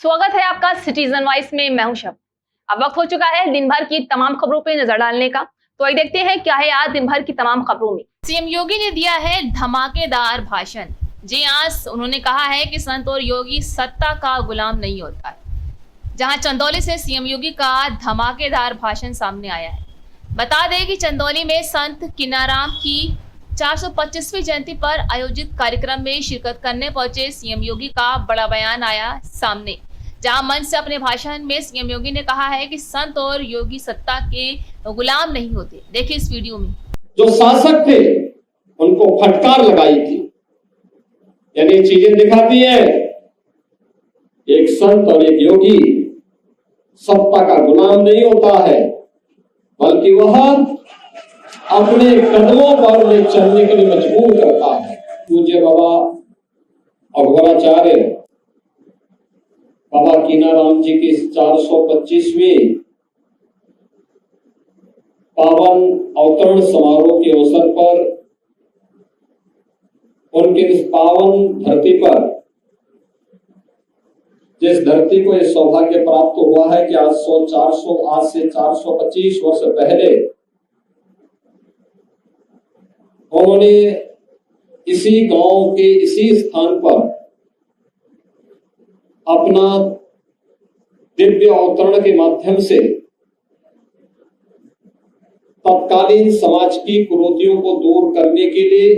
स्वागत है आपका सिटीजन वॉइस में। मैं हूं शब। अब वक्त हो चुका है दिन भर की तमाम खबरों पे नजर डालने का। तो आइए देखते हैं क्या है आज दिन भर की तमाम खबरों में। सीएम योगी ने दिया है धमाकेदार भाषण। जी आज उन्होंने कहा है कि संत और योगी सत्ता का गुलाम नहीं होता है। जहां चंदौली से सीएम योगी का धमाकेदार भाषण सामने आया है। बता दें कि चंदौली में संत किनाराम की 425वीं जयंती पर आयोजित कार्यक्रम में शिरकत करने पहुंचे सीएम योगी का बड़ा बयान आया सामने। जहां मंच से अपने भाषण में सीएम योगी ने कहा है कि संत और योगी सत्ता के गुलाम नहीं होते। देखिए इस वीडियो में। जो शासक थे उनको फटकार लगाई थी, यानी चीजें दिखाती है एक संत और एक योगी सत्ता का गुलाम नहीं होता है, बल्कि वह अपने कदमों पर उन्हें चलने के लिए मजबूर करता है। पूज्य बाबा अघोराचार्य बाबा कीनाराम जी की 425वीं पावन अवतरण समारोह के अवसर पर उनके इस पावन धरती पर, जिस धरती को यह सौभाग्य प्राप्त हुआ है कि आज से 425 वर्ष पहले उन्होंने इसी गांव के इसी स्थान पर अपना दिव्य अवतरण के माध्यम से तत्कालीन समाज की कुरीतियों को दूर करने के लिए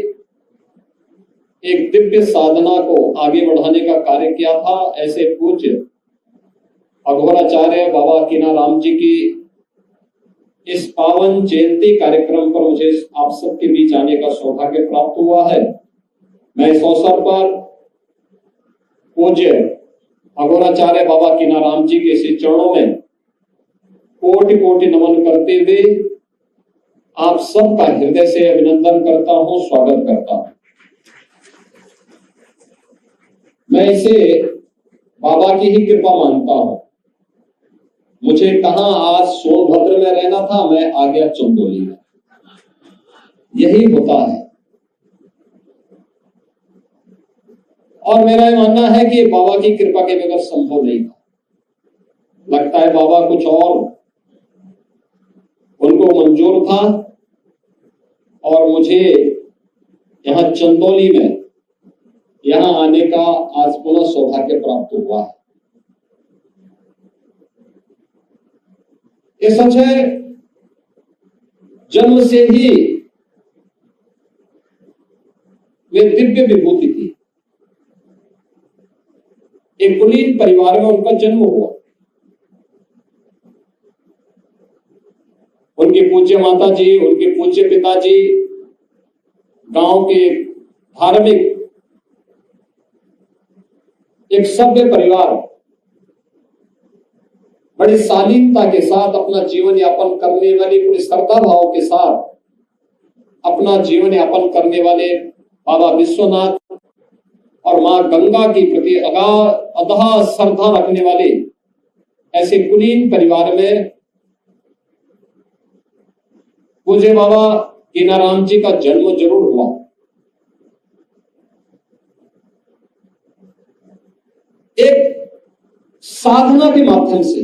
एक दिव्य साधना को आगे बढ़ाने का कार्य किया था। ऐसे पूज्य अघोराचार्य बाबा कीनाराम जी की इस पावन जयंती कार्यक्रम पर मुझे आप सबके बीच आने का सौभाग्य प्राप्त हुआ है। मैं इस अवसर पर पूज्य अघोराचार्य बाबा कीनाराम जी के श्री चरणों में कोटि कोटि नमन करते हुए आप सबका हृदय से अभिनंदन करता हूं, स्वागत करता हूं। मैं इसे बाबा की ही कृपा मानता हूं। मुझे कहां आज सोनभद्र में रहना था, मैं आ गया चंदौली में। यही होता है और मेरा यह मानना है कि बाबा की कृपा के बगैर संभव नहीं था। लगता है बाबा कुछ और उनको मंजूर था और मुझे यहां चंदौली में यहां आने का आज पुनः सौभाग्य प्राप्त हुआ है। ये सच है, जन्म से ही वे दिव्य विभूति थी। एक कुलीन परिवार में उनका जन्म हुआ। उनके पूज्य माता जी, उनके पूज्य पिताजी गांव के धार्मिक एक सभ्य परिवार बड़ी शालीनता के साथ अपना जीवन यापन करने वाले, पूरी श्रद्धा भाव के साथ अपना जीवन यापन करने वाले बाबा विश्वनाथ और मां गंगा के प्रति अगाध श्रद्धा रखने वाले ऐसे कुलीन परिवार में पूज्य बाबा कीनाराम जी का जन्म जरूर हुआ। एक साधना के माध्यम से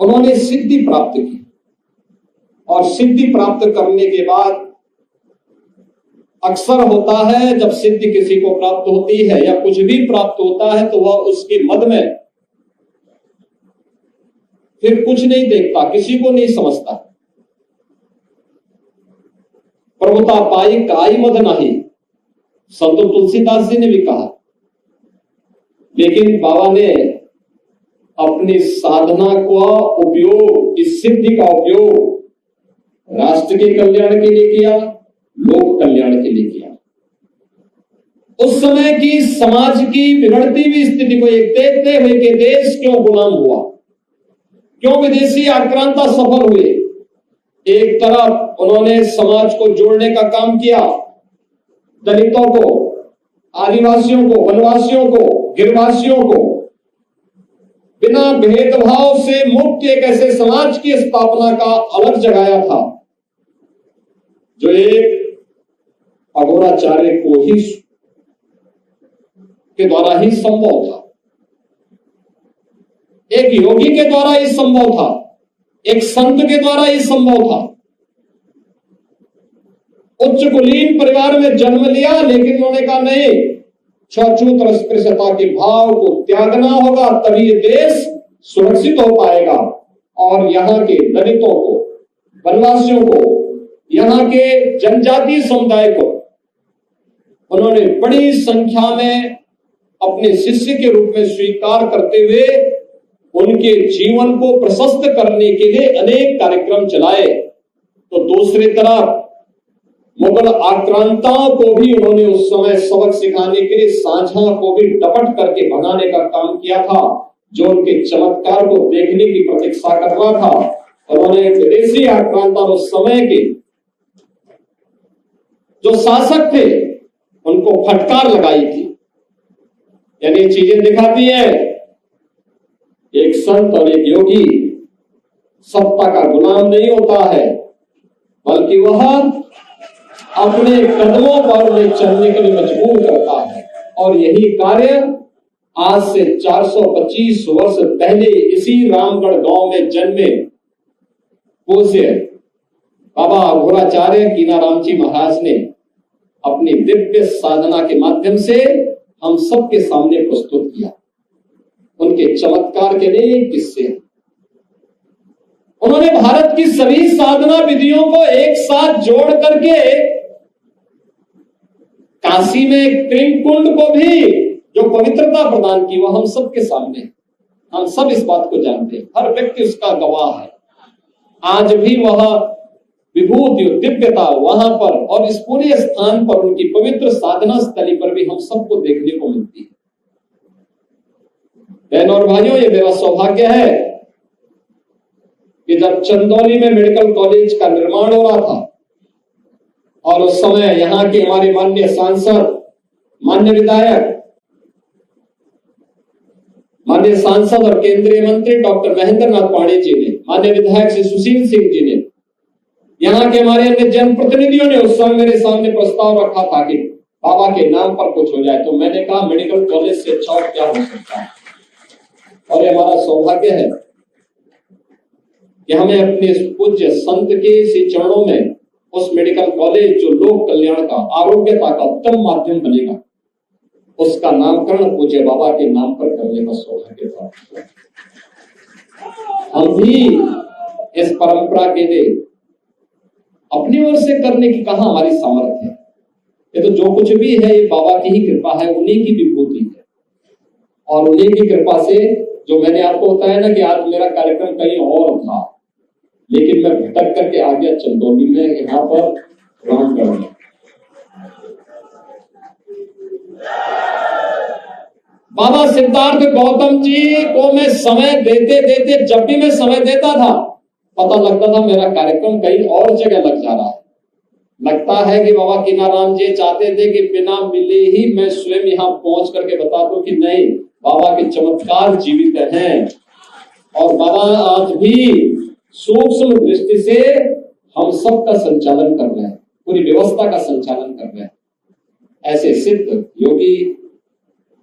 उन्होंने सिद्धि प्राप्त की और सिद्धि प्राप्त करने के बाद अक्सर होता है जब सिद्धि किसी को प्राप्त होती है या कुछ भी प्राप्त होता है तो वह उसके मद में फिर कुछ नहीं देखता, किसी को नहीं समझता। प्रभुता पाई काई मद नहीं, संत तुलसीदास जी ने भी कहा। लेकिन बाबा ने अपनी साधना का उपयोग, इस सिद्धि का उपयोग राष्ट्र के कल्याण के लिए किया, लोक कल्याण के लिए किया। उस समय की समाज की बिगड़ती हुई स्थिति को एक देखते हुए कि देश क्यों गुलाम हुआ, क्यों विदेशी आक्रांता सफल हुए। एक तरफ उन्होंने समाज को जोड़ने का काम किया, दलितों को, आदिवासियों को, वनवासियों को, गिरवासियों को बिना भेदभाव से मुक्त एक ऐसे समाज की स्थापना का अलग जगाया था जो एक अघोराचार्य को ही के द्वारा ही संभव था, एक योगी के द्वारा ही संभव था, एक संत के द्वारा ही संभव था। उच्च कुलीन परिवार में जन्म लिया, लेकिन उन्होंने कहा नहीं, छूत और स्पृश्यता के भाव को त्यागना होगा, तभी ये देश सुरक्षित हो पाएगा। और यहाँ के दलितों को, वनवासियों को, यहाँ के जनजातीय समुदाय को उन्होंने बड़ी संख्या में अपने शिष्य के रूप में स्वीकार करते हुए उनके जीवन को प्रशस्त करने के लिए अनेक कार्यक्रम चलाए। तो दूसरी तरफ मुगल आक्रांताओं को भी उन्होंने उस समय सबक सिखाने के लिए शाहजहां को भी डपट करके भगाने का काम किया था, जो उनके चमत्कार को देखने की प्रतीक्षा कर रहा था। उन्होंने विदेशी आक्रांता उस समय के जो शासक थे उनको फटकार लगाई थी। यानी चीजें दिखाती है, एक संत और एक योगी सत्ता का गुलाम नहीं होता है, बल्कि वह अपने कदमों पर उन्हें चलने के लिए मजबूर करता है। और यही कार्य आज से 425 वर्ष पहले इसी रामगढ़ गांव में जन्मे पूज्य बाबा अघोराचार्य कीनाराम जी महाराज ने अपनी दिव्य साधना के माध्यम से हम सबके सामने प्रस्तुत किया। उनके चमत्कार के अनेक किस्से। उन्होंने भारत की सभी साधना विधियों को एक साथ जोड़ करके काशी में प्रेम कुंड को भी जो पवित्रता प्रदान की, वह हम सबके सामने, हम सब इस बात को जानते हैं, हर व्यक्ति उसका गवाह है। आज भी वह विभूति और दिव्यता वहां पर और इस पूरे स्थान पर, उनकी पवित्र साधना स्थली पर भी हम सबको देखने को मिलती है। बहनों और भाइयों, ये मेरा सौभाग्य है कि जब चंदौली में मेडिकल कॉलेज का निर्माण हो रहा था और उस समय यहाँ के हमारे माननीय सांसद, माननीय विधायक, माननीय सांसद और केंद्रीय मंत्री डॉक्टर महेंद्र नाथ पांडे जी ने, माननीय विधायक श्री सुशील सिंह जी ने, यहाँ के हमारे अन्य जनप्रतिनिधियों ने उस समय मेरे सामने प्रस्ताव रखा था कि बाबा के नाम पर कुछ हो जाए। तो मैंने कहा मेडिकल कॉलेज से अच्छा और क्या हो सकता है। और ये हमारा सौभाग्य है कि हमें अपने पूज्य संत के इसी चरणों में उस मेडिकल कॉलेज जो लोक कल्याण का, आरोग्यता का उत्तम माध्यम बनेगा, उसका नामकरण पूज्य बाबा के नाम पर करने का सौभाग्य था। हम भी इस परंपरा के लिए अपनी ओर से करने की कहां हमारी सामर्थ्य है। ये तो जो कुछ भी है ये बाबा की ही कृपा है, उन्हीं की विभूति है। और उन्हीं की कृपा से जो मैंने आपको बताया ना कि आज मेरा कार्यक्रम कहीं और था, लेकिन मैं भटक करके आ गया चंदौली में, यहाँ पर रामगढ़ में। बाबा सिद्धार्थ गौतम जी को मैं समय देते देते, जब भी मैं समय देता था, पता लगता था मेरा कार्यक्रम कहीं और जगह लग जा रहा है। लगता है कि बाबा कीनाराम जी चाहते थे कि बिना मिले ही मैं स्वयं यहाँ पहुंच करके बता दूं कि नहीं, बाबा के चमत्कार जीवित हैं और बाबा आज भी सूक्ष्म दृष्टि से हम सब का संचालन कर रहे हैं, पूरी व्यवस्था का संचालन कर रहे हैं। ऐसे सिद्ध योगी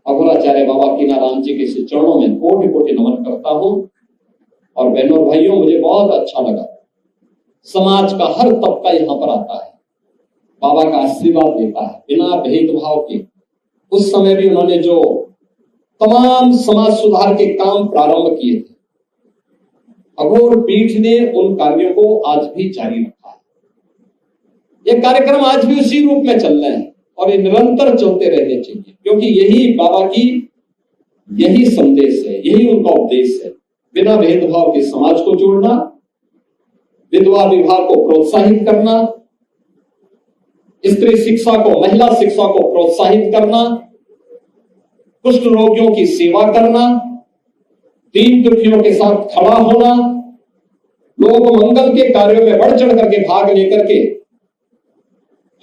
अघोराचार्य बाबा कीनाराम जी के चरणों में कोटि कोटि नमन करता हूं। और बहनों और भाइयों, मुझे बहुत अच्छा लगा, समाज का हर तबका यहाँ पर आता है, बाबा का आशीर्वाद लेता है बिना भेदभाव के। उस समय भी उन्होंने जो तमाम समाज सुधार के काम प्रारंभ किए थे, अघोर पीठ ने उन कार्यों को आज भी जारी रखा है। ये कार्यक्रम आज भी उसी रूप में चल रहे हैं और ये निरंतर चलते रहने चाहिए, क्योंकि यही बाबा की यही संदेश है, यही उनका उपदेश है। बिना भेदभाव के समाज को जोड़ना, विधवा विवाह को प्रोत्साहित करना, स्त्री शिक्षा को, महिला शिक्षा को प्रोत्साहित करना, कुष्ठ रोगियों की सेवा करना, दीन दुखियों के साथ खड़ा होना, लोग मंगल के कार्यों में बढ़ चढ़ करके भाग लेकर के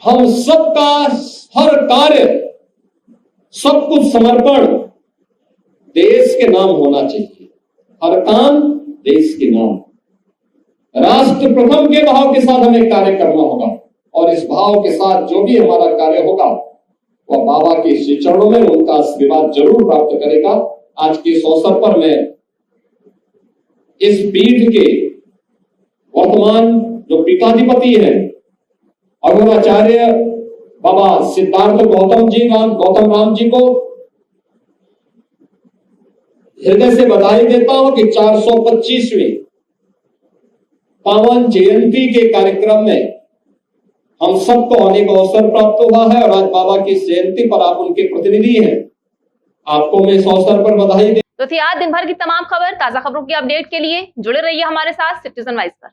हम सबका हर कार्य, सब कुछ समर्पण देश के नाम होना चाहिए। हर काम देश के नाम, राष्ट्र प्रथम के भाव के साथ हमें कार्य करना होगा। और इस भाव के साथ जो भी हमारा कार्य होगा वह बाबा के श्री चरणों में उनका आशीर्वाद जरूर प्राप्त करेगा। आज के इस अवसर पर मैं इस पीठ के वर्तमान जो पीठाधिपति हैं अघोराचार्य बाबा सिद्धार्थ गौतम राम जी को हृदय से बधाई देता हूं कि 425वीं पावन जयंती के कार्यक्रम में हम सबको आने का अवसर प्राप्त हुआ है और आज बाबा की जयंती पर आप उनके प्रतिनिधि हैं। आपको मैं इस अवसर पर बधाई तो थी आज दिन भर की तमाम खबर। ताजा खबरों की अपडेट के लिए जुड़े रहिए हमारे साथ सिटीजन वाइस पर।